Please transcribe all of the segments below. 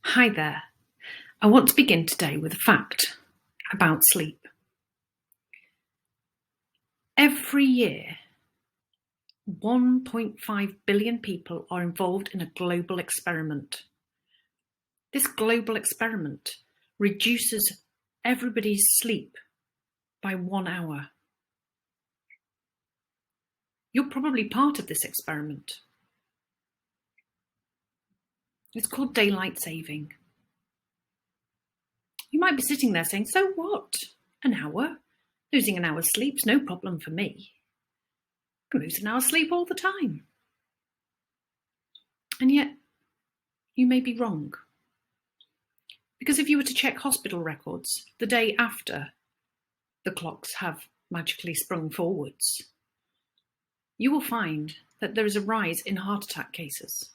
Hi there. I want to begin today with a fact about sleep. Every year, 1.5 billion people are involved in a global experiment. This global experiment reduces everybody's sleep by 1 hour. You're probably part of this experiment. It's called daylight saving. You might be sitting there saying, so what? An hour? Losing an hour's sleep's no problem for me. I lose an hour's sleep all the time. And yet, you may be wrong. Because if you were to check hospital records the day after the clocks have magically sprung forwards, you will find that there is a rise in heart attack cases.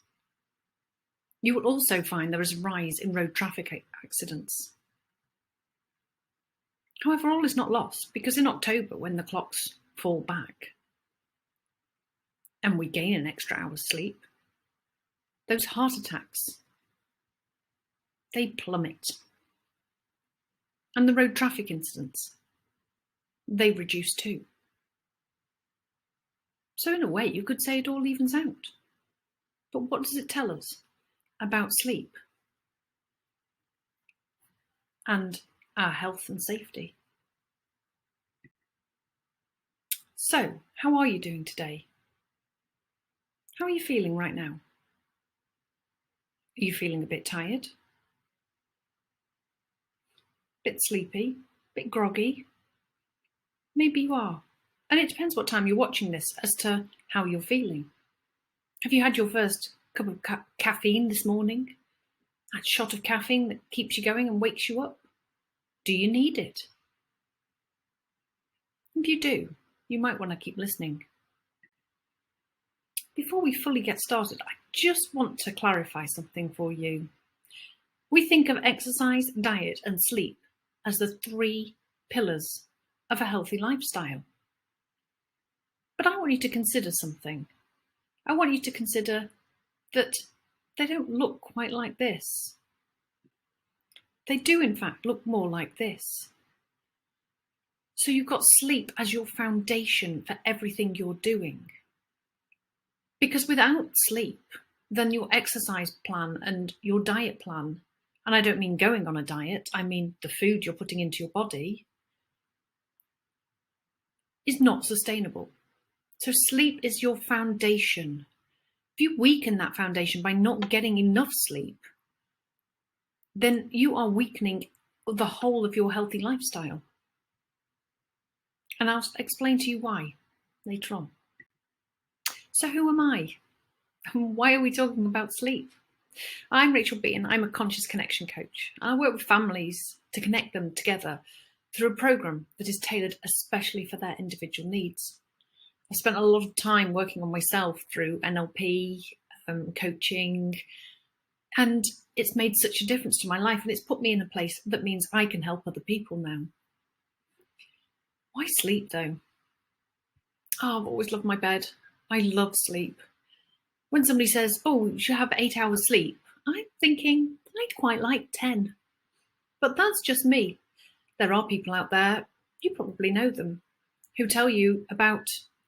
You will also find there is a rise in road traffic accidents. However, all is not lost, because in October, when the clocks fall back and we gain an extra hour's sleep, those heart attacks, they plummet. And the road traffic incidents, they reduce too. So in a way, you could say it all evens out. But what does it tell us about sleep and our health and safety? So, how are you doing today? How are you feeling right now? Are you feeling a bit tired? A bit sleepy? A bit groggy? Maybe you are. And it depends what time you're watching this as to how you're feeling. Have you had your first cup of caffeine this morning? That shot of caffeine that keeps you going and wakes you up? Do you need it? If you do, you might want to keep listening. Before we fully get started, I just want to clarify something for you. We think of exercise, diet, and sleep as the 3 pillars of a healthy lifestyle. But I want you to consider something. I want you to consider that they don't look quite like this. They do, in fact, look more like this. So you've got sleep as your foundation for everything you're doing. Because without sleep, then your exercise plan and your diet plan, and I don't mean going on a diet, I mean the food you're putting into your body, is not sustainable. So sleep is your foundation. If you weaken that foundation by not getting enough sleep, then you are weakening the whole of your healthy lifestyle. And I'll explain to you why later on. So who am I? And why are we talking about sleep? I'm Rachel B, and I'm a conscious connection coach. I work with families to connect them together through a program that is tailored especially for their individual needs. I spent a lot of time working on myself through NLP, coaching, and it's made such a difference to my life, and it's put me in a place that means I can help other people now. Why sleep though? Oh, I've always loved my bed. I love sleep. When somebody says, oh, you should have 8 hours sleep, I'm thinking I'd quite like 10. But that's just me. There are people out there, you probably know them, who tell you about,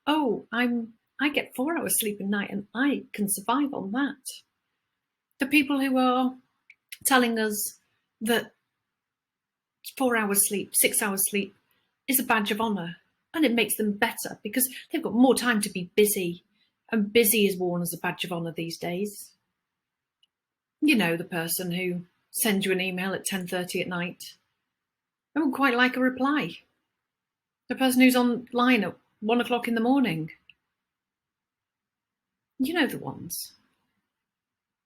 oh, I get 4 hours sleep a night and I can survive on that. The people who are telling us that 4 hours sleep, 6 hours sleep is a badge of honour, and it makes them better because they've got more time to be busy, and busy is worn as a badge of honour these days. You know, the person who sends you an email at 10:30 at night and would quite like a reply. The person who's online at 1 o'clock in the morning. You know the ones.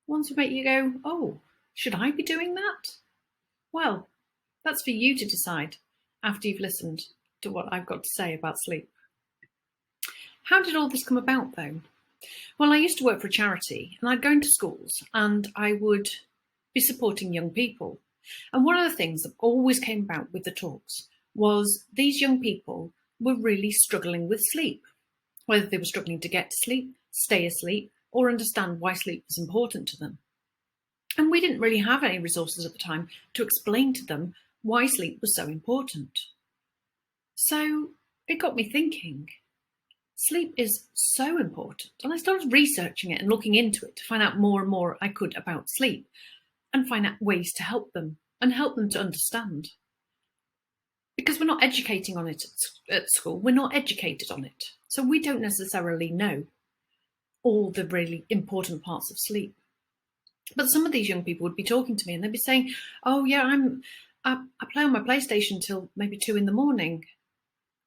Ones who make you go, oh, should I be doing that? Well, that's for you to decide after you've listened to what I've got to say about sleep. How did all this come about though? Well, I used to work for a charity and I'd go into schools and I would be supporting young people. And one of the things that always came about with the talks was these young people were really struggling with sleep, whether they were struggling to get to sleep, stay asleep, or understand why sleep was important to them. And we didn't really have any resources at the time to explain to them why sleep was so important. So it got me thinking, sleep is so important. And I started researching it and looking into it to find out more and more I could about sleep and find out ways to help them and help them to understand. Because we're not educating on it at school, we're not educated on it. So we don't necessarily know all the really important parts of sleep. But some of these young people would be talking to me and they'd be saying, oh yeah, I play on my PlayStation till maybe 2 a.m.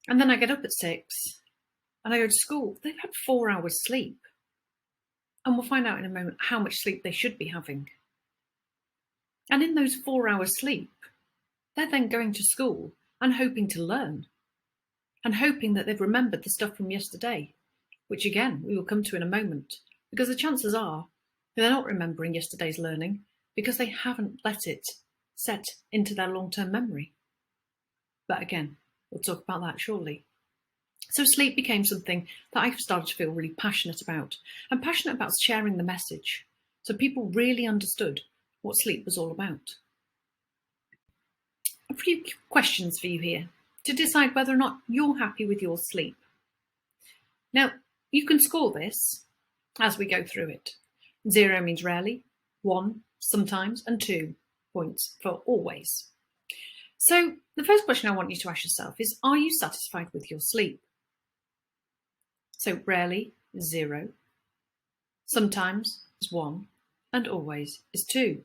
And then I get up at 6 and I go to school. They've had 4 hours sleep. And we'll find out in a moment how much sleep they should be having. And in those 4 hours sleep, they're then going to school and hoping to learn and hoping that they've remembered the stuff from yesterday, which again, we will come to in a moment, because the chances are they're not remembering yesterday's learning because they haven't let it set into their long-term memory. But again, we'll talk about that shortly. So sleep became something that I started to feel really passionate about, and passionate about sharing the message so people really understood what sleep was all about. A few questions for you here to decide whether or not you're happy with your sleep. Now, you can score this as we go through it. 0 means rarely, 1 sometimes, and 2 points for always. So the first question I want you to ask yourself is, are you satisfied with your sleep? So rarely is 0, sometimes is 1, and always is 2.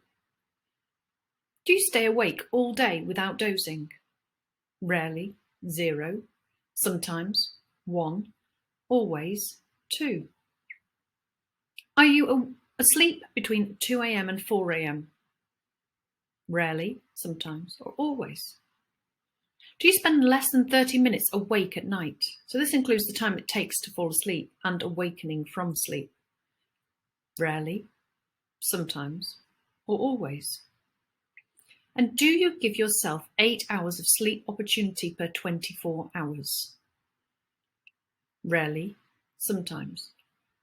Do you stay awake all day without dozing? Rarely 0, sometimes 1, always 2. Are you asleep between 2 a.m. and 4 a.m? Rarely, sometimes, or always. Do you spend less than 30 minutes awake at night? So this includes the time it takes to fall asleep and awakening from sleep. Rarely, sometimes, or always. And do you give yourself 8 hours of sleep opportunity per 24 hours? Rarely, sometimes,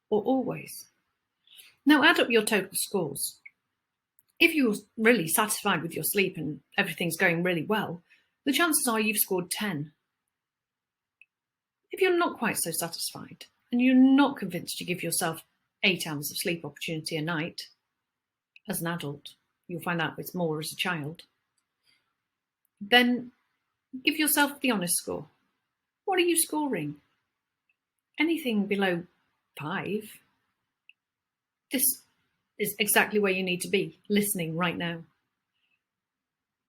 or always. Now add up your total scores. If you're really satisfied with your sleep and everything's going really well, the chances are you've scored 10. If you're not quite so satisfied and you're not convinced to give yourself 8 hours of sleep opportunity a night, as an adult, you'll find out it's more as a child, then give yourself the honest score. What are you scoring? Anything below 5, this is exactly where you need to be, listening right now.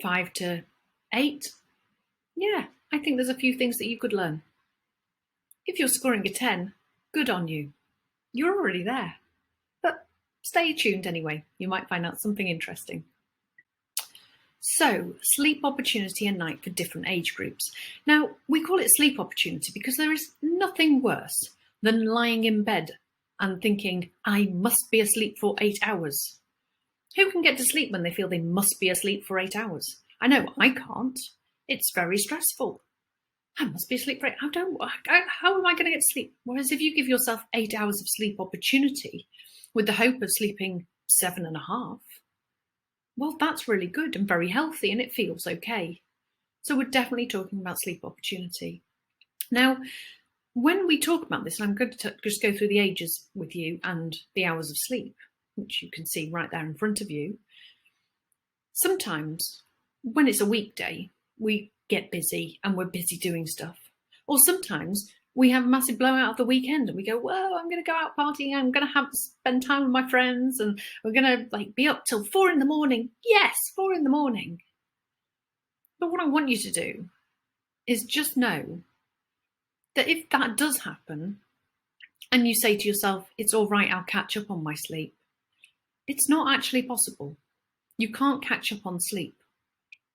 5 to 8, yeah, I think there's a few things that you could learn. If you're scoring a 10, good on you. You're already there. But stay tuned anyway, you might find out something interesting. So, sleep opportunity at night for different age groups. Now, we call it sleep opportunity because there is nothing worse than lying in bed and thinking, I must be asleep for 8 hours. Who can get to sleep when they feel they must be asleep for 8 hours? I know I can't. It's very stressful. I must be asleep for 8 hours. How am I going to get to sleep? Whereas if you give yourself 8 hours of sleep opportunity with the hope of sleeping 7.5, well, that's really good and very healthy and it feels okay. So we're definitely talking about sleep opportunity. Now, when we talk about this, and I'm going to just go through the ages with you and the hours of sleep, which you can see right there in front of you. Sometimes when it's a weekday, we get busy and we're busy doing stuff. Or sometimes we have a massive blowout of the weekend and we go, whoa, I'm going to go out partying. I'm going to spend time with my friends and we're going to be up till 4 a.m. Yes, 4 a.m. But what I want you to do is just know that if that does happen and you say to yourself, it's all right, I'll catch up on my sleep, it's not actually possible. You can't catch up on sleep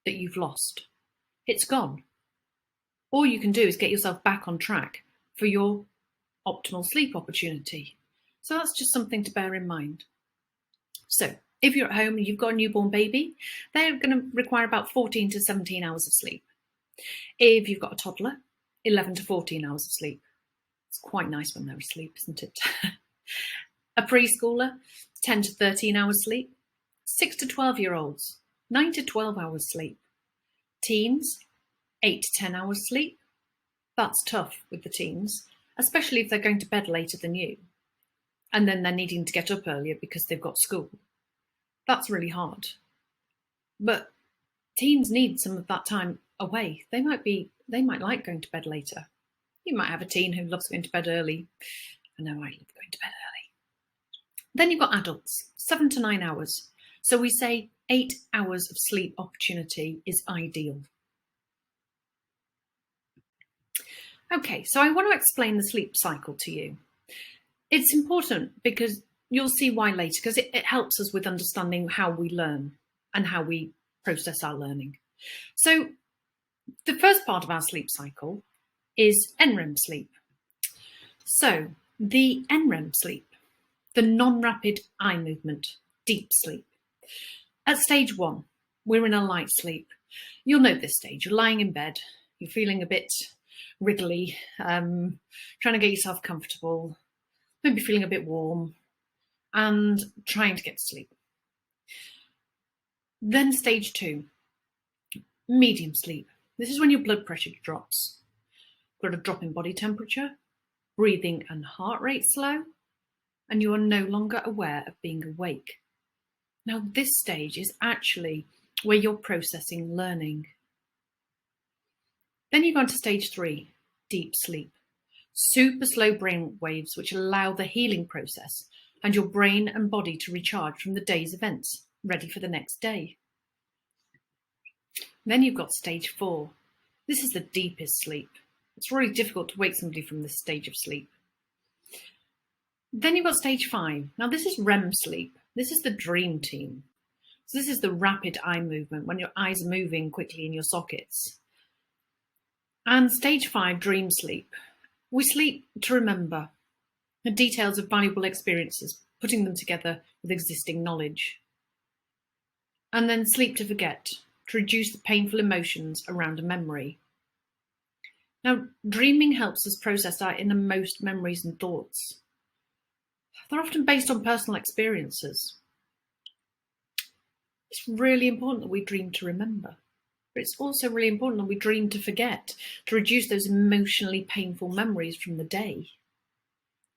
that you've lost. It's gone. All you can do is get yourself back on track for your optimal sleep opportunity. So that's just something to bear in mind. So if you're at home and you've got a newborn baby, they're going to require about 14 to 17 hours of sleep. If you've got a toddler, 11 to 14 hours of sleep. It's quite nice when they're asleep, isn't it? A preschooler, 10 to 13 hours sleep. 6 to 12-year-olds, 9 to 12 hours sleep. Teens, 8 to 10 hours sleep. That's tough with the teens, especially if they're going to bed later than you. And then they're needing to get up earlier because they've got school. That's really hard. But teens need some of that time away. They might like going to bed later. You might have a teen who loves going to bed early. I know I love going to bed early. Then you've got adults, 7 to 9 hours. So we say 8 hours of sleep opportunity is ideal. Okay, so I want to explain the sleep cycle to you. It's important because you'll see why later, because it helps us with understanding how we learn and how we process our learning. So the first part of our sleep cycle is NREM sleep. So the NREM sleep, the non-rapid eye movement, deep sleep. At stage 1, we're in a light sleep. You'll know this stage. You're lying in bed, you're feeling a bit wriggly, trying to get yourself comfortable, maybe feeling a bit warm, and trying to get to sleep. Then stage 2, medium sleep. This is when your blood pressure drops. You've got a drop in body temperature, breathing and heart rate slow, and you are no longer aware of being awake. Now, this stage is actually where you're processing learning. Then you go on to stage 3, deep sleep. Super slow brain waves which allow the healing process and your brain and body to recharge from the day's events, ready for the next day. Then you've got stage 4. This is the deepest sleep. It's really difficult to wake somebody from this stage of sleep. Then you've got stage 5. Now this is REM sleep. This is the dream team. So this is the rapid eye movement, when your eyes are moving quickly in your sockets. And stage 5, dream sleep. We sleep to remember the details of valuable experiences, putting them together with existing knowledge. And then sleep to forget, to reduce the painful emotions around a memory. Now, dreaming helps us process our innermost memories and thoughts. They're often based on personal experiences. It's really important that we dream to remember, but it's also really important that we dream to forget, to reduce those emotionally painful memories from the day.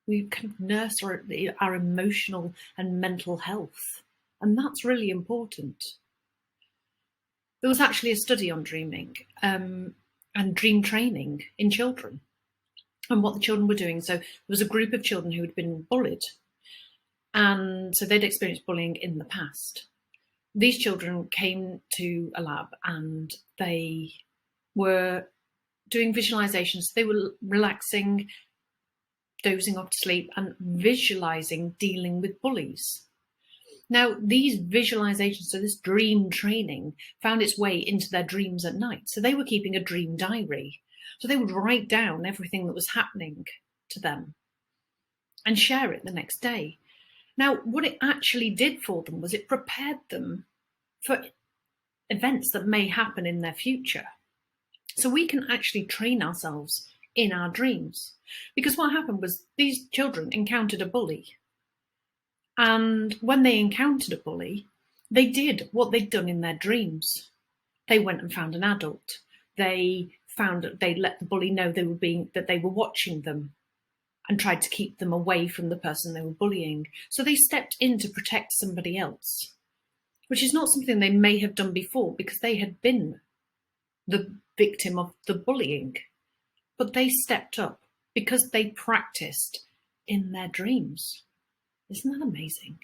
We kind of nurse our emotional and mental health, and that's really important. There was actually a study on dreaming and dream training in children and what the children were doing. So there was a group of children who had been bullied, and so they'd experienced bullying in the past. These children came to a lab and they were doing visualizations. They were relaxing, dozing off to sleep, and visualizing dealing with bullies. Now, these visualizations, so this dream training, found its way into their dreams at night. So they were keeping a dream diary. So they would write down everything that was happening to them and share it the next day. Now, what it actually did for them was it prepared them for events that may happen in their future. So we can actually train ourselves in our dreams. Because what happened was these children encountered a bully. And when they encountered a bully, they did what they'd done in their dreams. They went and found an adult. They let the bully know that they were watching them and tried to keep them away from the person they were bullying. So they stepped in to protect somebody else, which is not something they may have done before because they had been the victim of the bullying. But they stepped up because they practiced in their dreams. Isn't that amazing?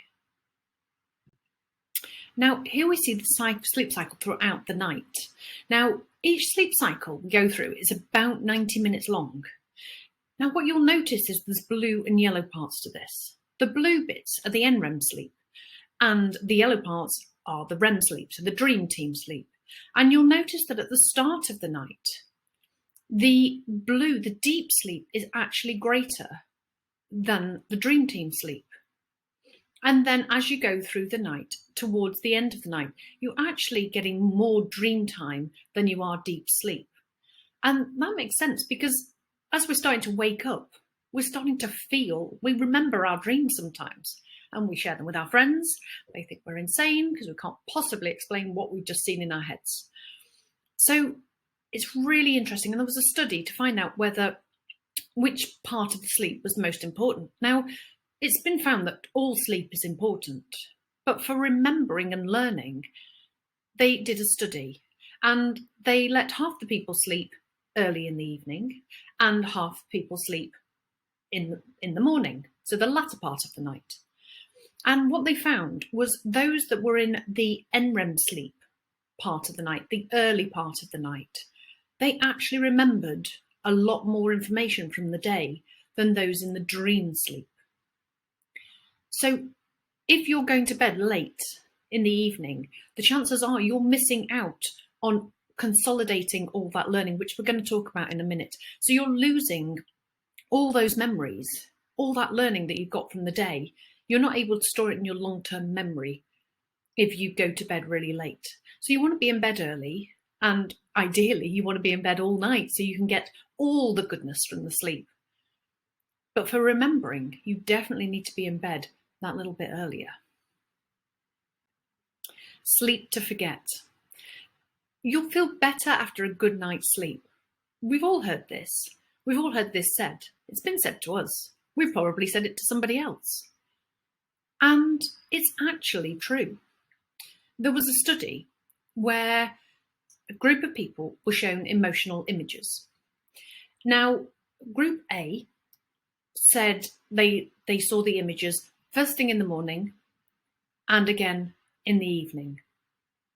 Now, here we see the sleep cycle throughout the night. Now, each sleep cycle we go through is about 90 minutes long. Now, what you'll notice is there's blue and yellow parts to this. The blue bits are the NREM sleep, and the yellow parts are the REM sleep, so the dream team sleep. And you'll notice that at the start of the night, the deep sleep, is actually greater than the dream team sleep. And then as you go through the night, towards the end of the night, you're actually getting more dream time than you are deep sleep. And that makes sense because as we're starting to wake up, we're starting to we remember our dreams sometimes. and we share them with our friends. They think we're insane because we can't possibly explain what we've just seen in our heads. So it's really interesting. And there was a study to find out which part of the sleep was most important. Now, it's been found that all sleep is important, but for remembering and learning, they did a study and they let half the people sleep early in the evening and half people sleep in the morning, so the latter part of the night. And what they found was those that were in the NREM sleep part of the night, the early part of the night, they actually remembered a lot more information from the day than those in the dream sleep. So if you're going to bed late in the evening, the chances are you're missing out on consolidating all that learning, which we're going to talk about in a minute. So you're losing all those memories, all that learning that you've got from the day. You're not able to store it in your long-term memory if you go to bed really late. So you want to be in bed early, and ideally you want to be in bed all night so you can get all the goodness from the sleep. But for remembering, you definitely need to be in bed that little bit earlier. Sleep to forget. You'll feel better after a good night's sleep. We've all heard this. We've all heard this said. It's been said to us. We've probably said it to somebody else. And it's actually true. There was a study where a group of people were shown emotional images. Now, group A said they saw the images first thing in the morning and again in the evening,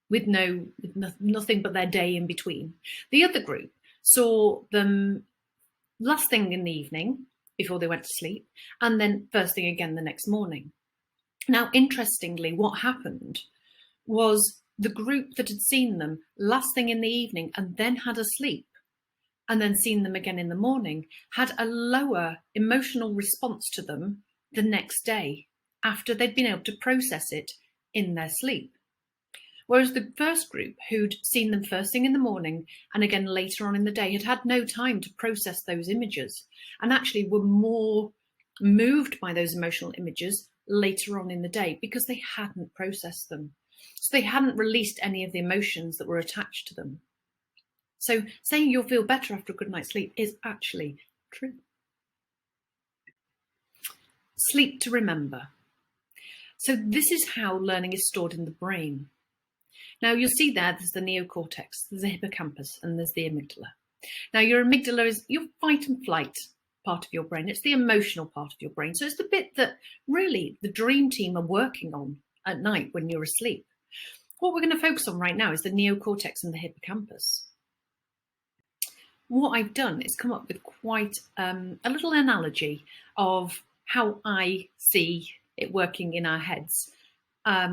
with nothing but their day in between. The other group saw them last thing in the evening before they went to sleep, and then first thing again the next morning. Now, interestingly, what happened was the group that had seen them last thing in the evening and then had a sleep and then seen them again in the morning had a lower emotional response to them the next day after they'd been able to process it in their sleep. Whereas the first group, who'd seen them first thing in the morning and again later on in the day, had had no time to process those images and actually were more moved by those emotional images later on in the day because they hadn't processed them. So they hadn't released any of the emotions that were attached to them. So saying you'll feel better after a good night's sleep is actually true. Sleep to remember. So this is how learning is stored in the brain. Now you'll see there's the neocortex, there's the hippocampus, and there's the amygdala. Now your amygdala is your fight and flight part of your brain. It's the emotional part of your brain. So it's the bit that really the dream team are working on at night when you're asleep. What we're going to focus on right now is the neocortex and the hippocampus. What I've done is come up with quite a little analogy of how I see it working in our heads. I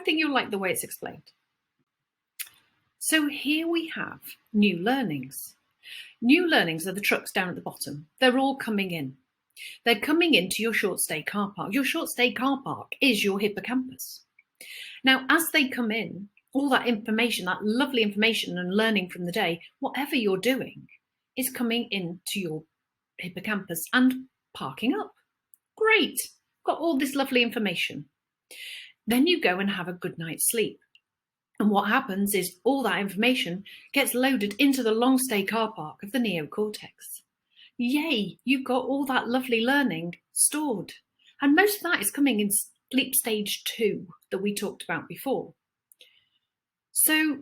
think you'll like the way it's explained. So here we have new learnings. New learnings are the trucks down at the bottom. They're all coming in. They're coming into your short stay car park. Your short stay car park is your hippocampus. Now, as they come in, all that information, that lovely information and learning from the day, whatever you're doing, is coming into your hippocampus and parking up. Great, got all this lovely information. Then you go and have a good night's sleep. And what happens is all that information gets loaded into the long stay car park of the neocortex. Yay, you've got all that lovely learning stored. And most of that is coming in sleep stage 2 that we talked about before. So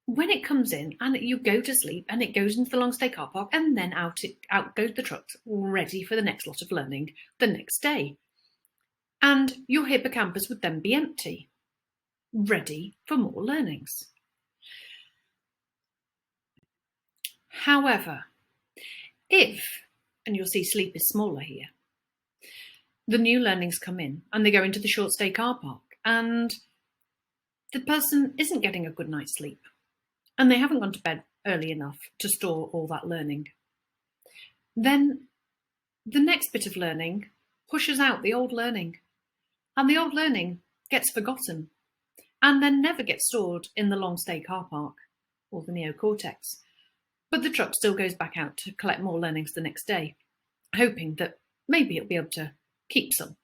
when it comes in and you go to sleep and it goes into the long stay car park and then out goes the trucks ready for the next lot of learning the next day. And your hippocampus would then be empty, ready for more learnings. However, if, and you'll see sleep is smaller here, the new learnings come in and they go into the short stay car park and the person isn't getting a good night's sleep and they haven't gone to bed early enough to store all that learning, then the next bit of learning pushes out the old learning and the old learning gets forgotten and then never gets stored in the long stay car park or the neocortex. But the truck still goes back out to collect more learnings the next day, hoping that maybe it'll be able to keep some.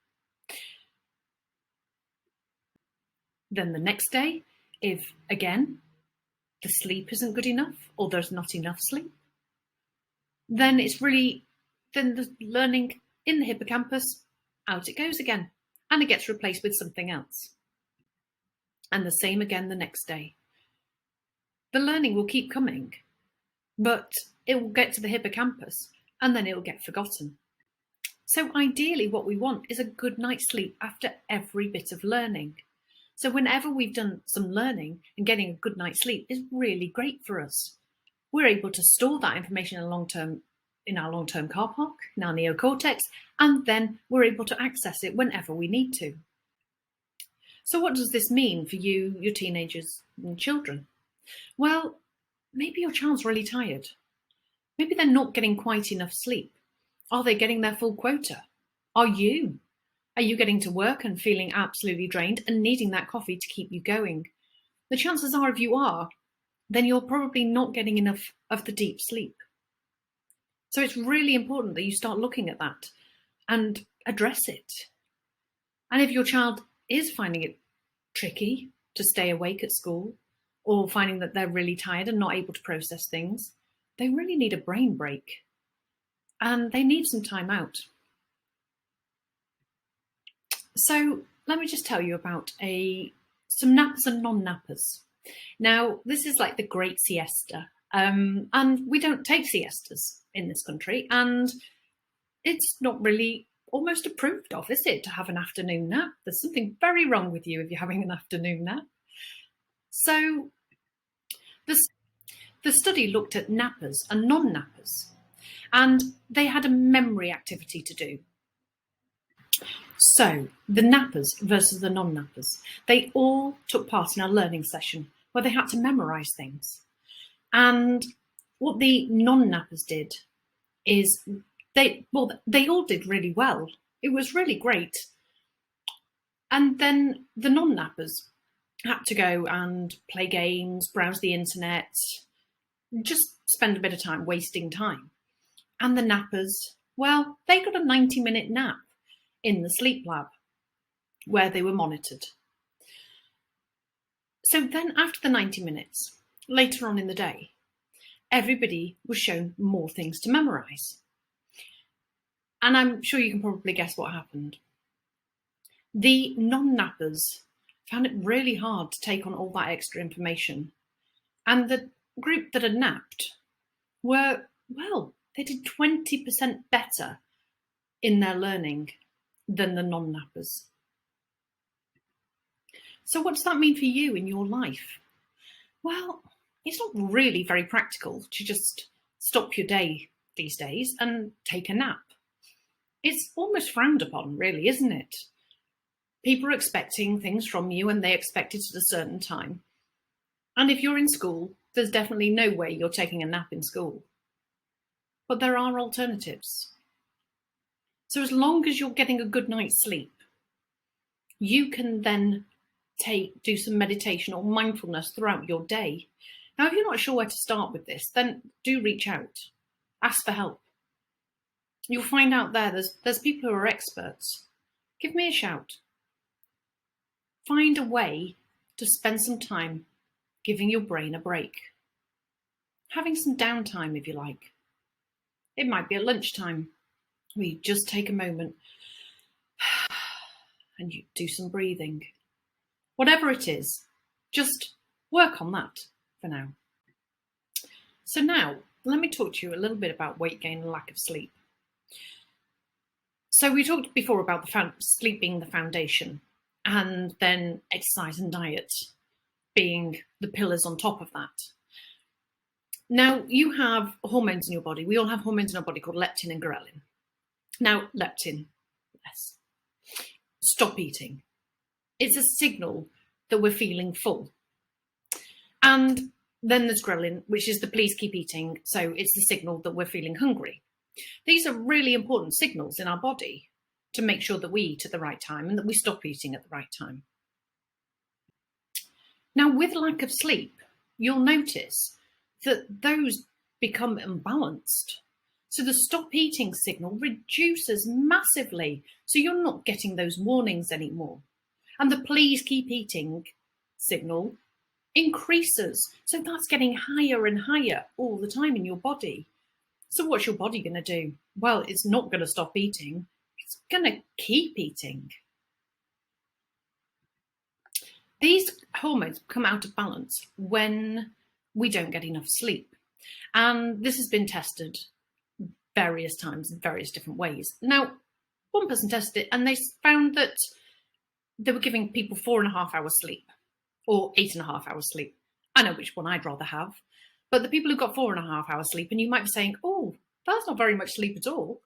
Then the next day, if again the sleep isn't good enough or there's not enough sleep, then the learning in the hippocampus, out it goes again, and it gets replaced with something else. And the same again the next day. The learning will keep coming, but it will get to the hippocampus and then it will get forgotten. So ideally what we want is a good night's sleep after every bit of learning. So whenever we've done some learning, and getting a good night's sleep is really great for us. We're able to store that information in our long-term car park, in our neocortex, and then we're able to access it whenever we need to. So what does this mean for you, your teenagers and children? Well, maybe your child's really tired. Maybe they're not getting quite enough sleep. Are they getting their full quota? Are you? Are you getting to work and feeling absolutely drained and needing that coffee to keep you going? The chances are, if you are, then you're probably not getting enough of the deep sleep. So it's really important that you start looking at that and address it. And if your child is finding it tricky to stay awake at school, or finding that they're really tired and not able to process things, they really need a brain break. And they need some time out. So let me just tell you about some nappers and non-nappers. Now, this is like the great siesta. And we don't take siestas in this country. And it's not really almost approved of, is it, to have an afternoon nap? There's something very wrong with you if you're having an afternoon nap. So the study looked at nappers and non-nappers, and they had a memory activity to do. So the nappers versus the non-nappers, they all took part in a learning session where they had to memorize things. And what the non-nappers did is they all did really well. It was really great. And then the non-nappers had to go and play games, browse the internet, just spend a bit of time wasting time. And the nappers, well, they got a 90-minute nap in the sleep lab where they were monitored. So then after the 90 minutes, later on in the day, everybody was shown more things to memorize. And I'm sure you can probably guess what happened. The non-nappers found it really hard to take on all that extra information. And the group that had napped were, well, they did 20% better in their learning than the non-nappers. So what does that mean for you in your life? Well, it's not really very practical to just stop your day these days and take a nap. It's almost frowned upon, really, isn't it? People are expecting things from you and they expect it at a certain time. And if you're in school, there's definitely no way you're taking a nap in school. But there are alternatives. So as long as you're getting a good night's sleep, you can then do some meditation or mindfulness throughout your day. Now, if you're not sure where to start with this, then do reach out. Ask for help. You'll find out there's people who are experts. Give me a shout. Find a way to spend some time giving your brain a break. Having some downtime, if you like. It might be at lunchtime. We just take a moment and you do some breathing. Whatever it is, just work on that for now. So now, let me talk to you a little bit about weight gain and lack of sleep. So we talked before about sleep being the foundation, and then exercise and diet being the pillars on top of that. Now, you have hormones in your body. We all have hormones in our body called leptin and ghrelin. Now, leptin, yes, stop eating. It's a signal that we're feeling full. And then there's ghrelin, which is the please keep eating. So it's the signal that we're feeling hungry. These are really important signals in our body to make sure that we eat at the right time and that we stop eating at the right time. Now, with lack of sleep, you'll notice that those become imbalanced. So the stop eating signal reduces massively. So you're not getting those warnings anymore. And the please keep eating signal increases. So that's getting higher and higher all the time in your body. So what's your body going to do? Well, it's not going to stop eating. It's going to keep eating. These hormones come out of balance when we don't get enough sleep. And this has been tested various times in various different ways. Now, one person tested it and they found that they were giving people 4.5 hours sleep or 8.5 hours sleep. I know which one I'd rather have. But the people who got 4.5 hours sleep, and you might be saying, oh, that's not very much sleep at all.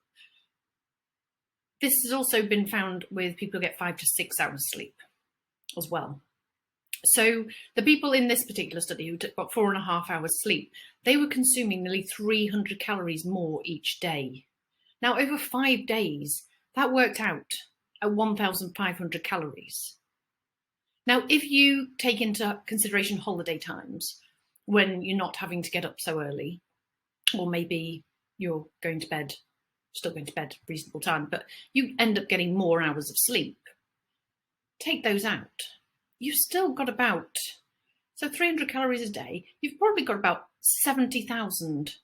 This has also been found with people who get 5 to 6 hours sleep as well. So the people in this particular study who got 4.5 hours sleep, they were consuming nearly 300 calories more each day. Now, over 5 days, that worked out at 1,500 calories. Now, if you take into consideration holiday times, when you're not having to get up so early, or maybe you're going to bed, still going to bed at a reasonable time, but you end up getting more hours of sleep, take those out. You've still got about, so 300 calories a day, you've probably got about 70,000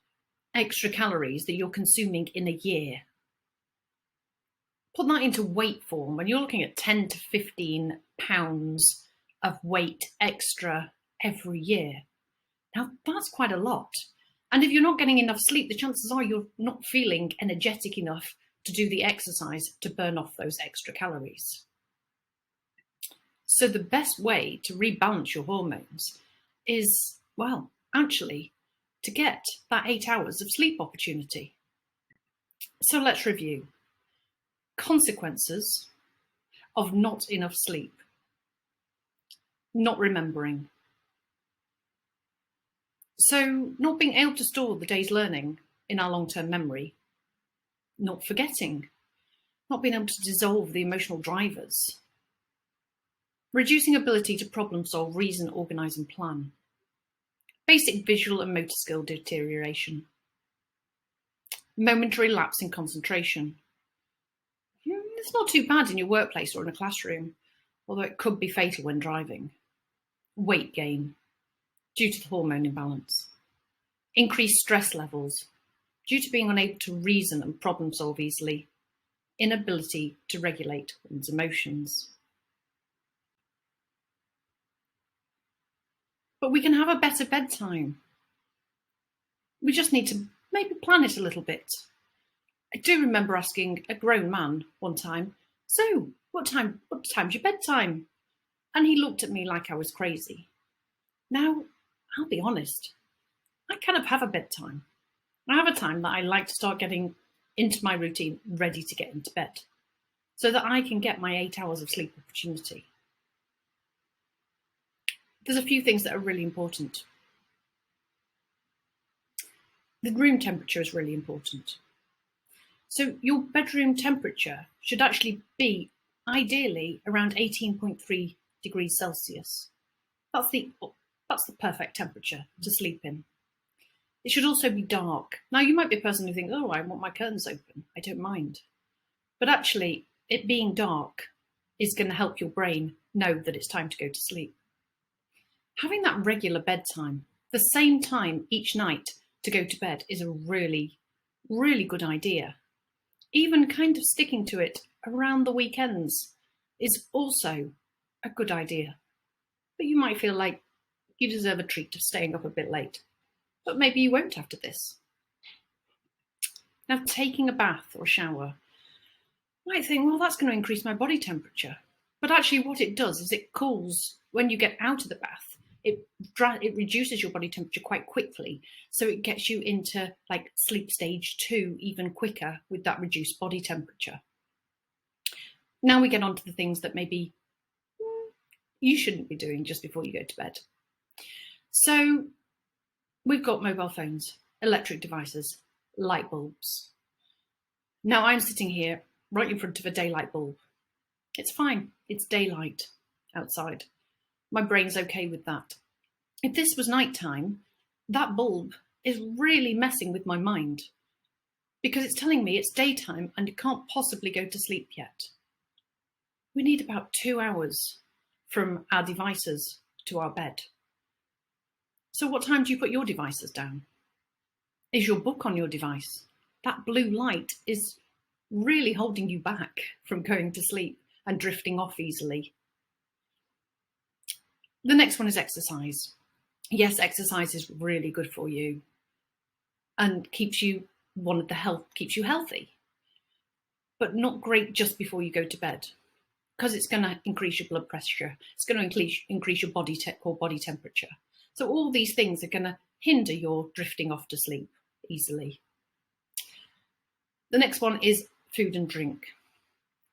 extra calories that you're consuming in a year. Put that into weight form, when you're looking at 10 to 15 pounds of weight extra every year. Now, that's quite a lot. And if you're not getting enough sleep, the chances are you're not feeling energetic enough to do the exercise to burn off those extra calories. So the best way to rebalance your hormones is, well, actually, to get that 8 hours of sleep opportunity. So let's review. Consequences of not enough sleep. Not remembering. So not being able to store the day's learning in our long-term memory. Not forgetting. Not being able to dissolve the emotional drivers. Reducing ability to problem solve, reason, organise and plan. Basic visual and motor skill deterioration. Momentary lapse in concentration. It's not too bad in your workplace or in a classroom, although it could be fatal when driving. Weight gain due to the hormone imbalance. Increased stress levels due to being unable to reason and problem solve easily. Inability to regulate one's emotions. But we can have a better bedtime. We just need to maybe plan it a little bit. I do remember asking a grown man one time, so what time's your bedtime? And he looked at me like I was crazy. Now, I'll be honest, I kind of have a bedtime. I have a time that I like to start getting into my routine, ready to get into bed, so that I can get my 8 hours of sleep opportunity. There's a few things that are really important. The room temperature is really important. So your bedroom temperature should actually be ideally around 18.3 degrees Celsius. That's the perfect temperature to sleep in. It should also be dark. Now, you might be a person who thinks, oh, I want my curtains open. I don't mind. But actually, it being dark is going to help your brain know that it's time to go to sleep. Having that regular bedtime, the same time each night to go to bed, is a really, really good idea. Even kind of sticking to it around the weekends is also a good idea. But you might feel like you deserve a treat of staying up a bit late. But maybe you won't after this. Now, taking a bath or a shower, you might think, well, that's going to increase my body temperature. But actually what it does is it cools, when you get out of the bath, it reduces your body temperature quite quickly. So it gets you into like sleep stage 2 even quicker with that reduced body temperature. Now we get on to the things that maybe you shouldn't be doing just before you go to bed. So we've got mobile phones, electric devices, light bulbs. Now I'm sitting here right in front of a daylight bulb. It's fine. It's daylight outside. My brain's okay with that. If this was nighttime, that bulb is really messing with my mind. because it's telling me it's daytime and you can't possibly go to sleep yet. We need about 2 hours from our devices to our bed. So what time do you put your devices down? Is your book on your device? That blue light is really holding you back from going to sleep and drifting off easily. The next one is exercise. Yes, exercise is really good for you and keeps you healthy, but not great just before you go to bed, because it's going to increase your blood pressure. It's going to increase your body temperature. So all these things are going to hinder your drifting off to sleep easily. The next one is food and drink.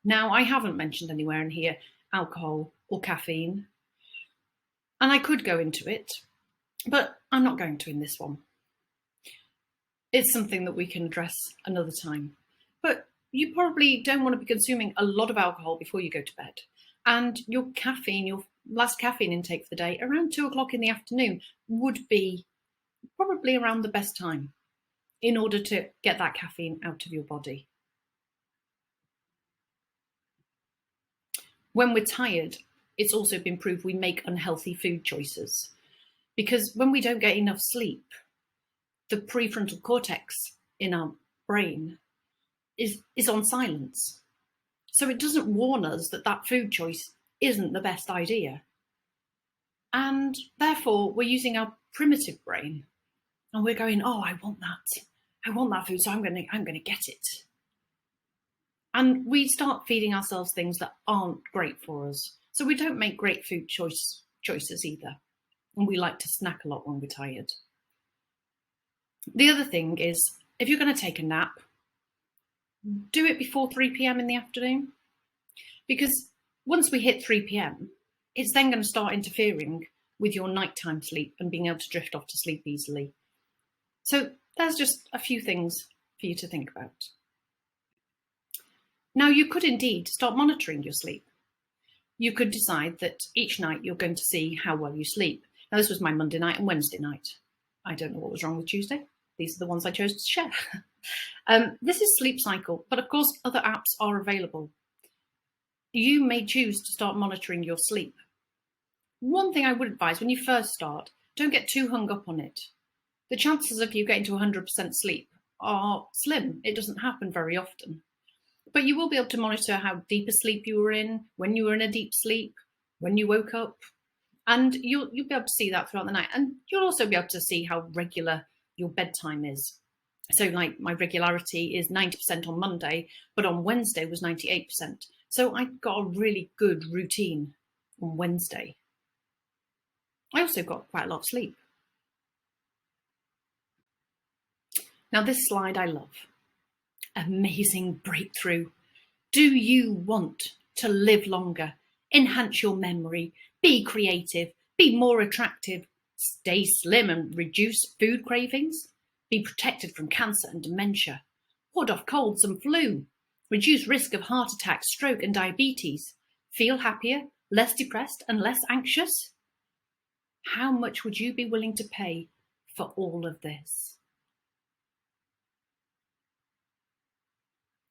Now, I haven't mentioned anywhere in here alcohol or caffeine, and I could go into it, but I'm not going to in this one. It's something that we can address another time. But you probably don't want to be consuming a lot of alcohol before you go to bed. And your last caffeine intake for the day, around 2 o'clock in the afternoon, would be probably around the best time in order to get that caffeine out of your body. When we're tired, it's also been proved we make unhealthy food choices, because when we don't get enough sleep, the prefrontal cortex in our brain is on silence. So it doesn't warn us that that food choice isn't the best idea. And therefore, we're using our primitive brain and we're going, oh, I want that food, so I'm going to get it. And we start feeding ourselves things that aren't great for us. So we don't make great food choices either. And we like to snack a lot when we're tired. The other thing is, if you're going to take a nap, do it before 3 p.m. in the afternoon. Because once we hit 3 p.m., it's then going to start interfering with your nighttime sleep and being able to drift off to sleep easily. So there's just a few things for you to think about. Now, you could indeed start monitoring your sleep. You could decide that each night you're going to see how well you sleep. Now, this was my Monday night and Wednesday night. I don't know what was wrong with Tuesday. These are the ones I chose to share. This is Sleep Cycle, but of course other apps are available. You may choose to start monitoring your sleep. One thing I would advise when you first start, don't get too hung up on it. The chances of you getting to 100% sleep are slim. It doesn't happen very often. But you will be able to monitor how deep a sleep you were in, when you were in a deep sleep, when you woke up, and you'll be able to see that throughout the night. And you'll also be able to see how regular your bedtime is. So like my regularity is 90% on Monday, but on Wednesday was 98%. So I got a really good routine on Wednesday. I also got quite a lot of sleep. Now this slide I love. Amazing breakthrough. Do you want to live longer, enhance your memory, be creative, be more attractive, stay slim and reduce food cravings, be protected from cancer and dementia, ward off colds and flu, reduce risk of heart attack, stroke and diabetes, feel happier, less depressed and less anxious? How much would you be willing to pay for all of this?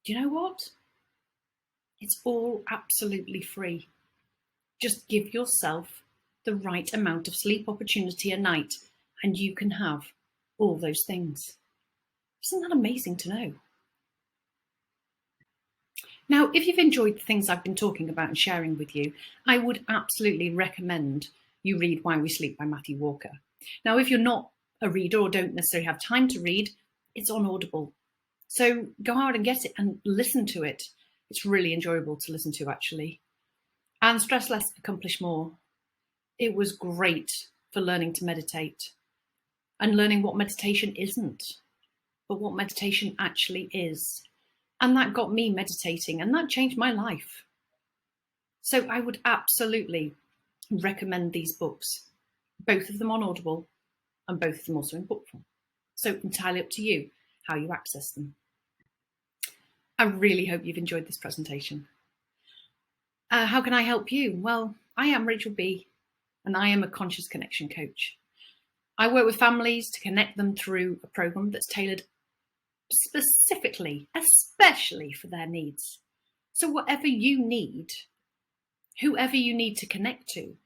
Do you know what? It's all absolutely free. Just give yourself the right amount of sleep opportunity a night and you can have all those things. Isn't that amazing to know? Now, if you've enjoyed the things I've been talking about and sharing with you, I would absolutely recommend you read Why We Sleep by Matthew Walker. Now, if you're not a reader or don't necessarily have time to read, it's on Audible. So go out and get it and listen to it. It's really enjoyable to listen to, actually. And Stress Less, Accomplish More. It was great for learning to meditate and learning what meditation isn't, but what meditation actually is. And that got me meditating and that changed my life. So I would absolutely recommend these books, both of them on Audible and both of them also in book form. So entirely up to you how you access them. I really hope you've enjoyed this presentation. How can I help you? Well, I am Rachel B, and I am a conscious connection coach. I work with families to connect them through a program that's tailored specifically, especially for their needs. So whatever you need, whoever you need to connect to,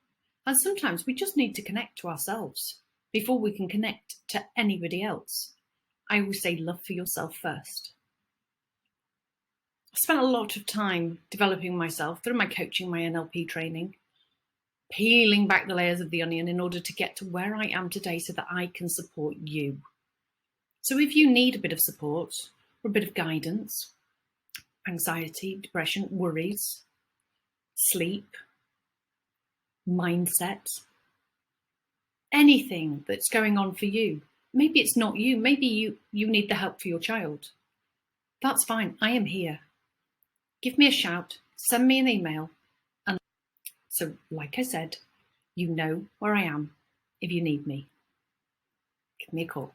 and sometimes we just need to connect to ourselves before we can connect to anybody else. I always say love for yourself first. I spent a lot of time developing myself through my coaching, my NLP training, peeling back the layers of the onion in order to get to where I am today so that I can support you. So if you need a bit of support or a bit of guidance, anxiety, depression, worries, sleep, mindset, anything that's going on for you, maybe it's not you, maybe you need the help for your child. That's fine, I am here. Give me a shout, send me an email. And so, like I said, you know where I am if you need me. Give me a call.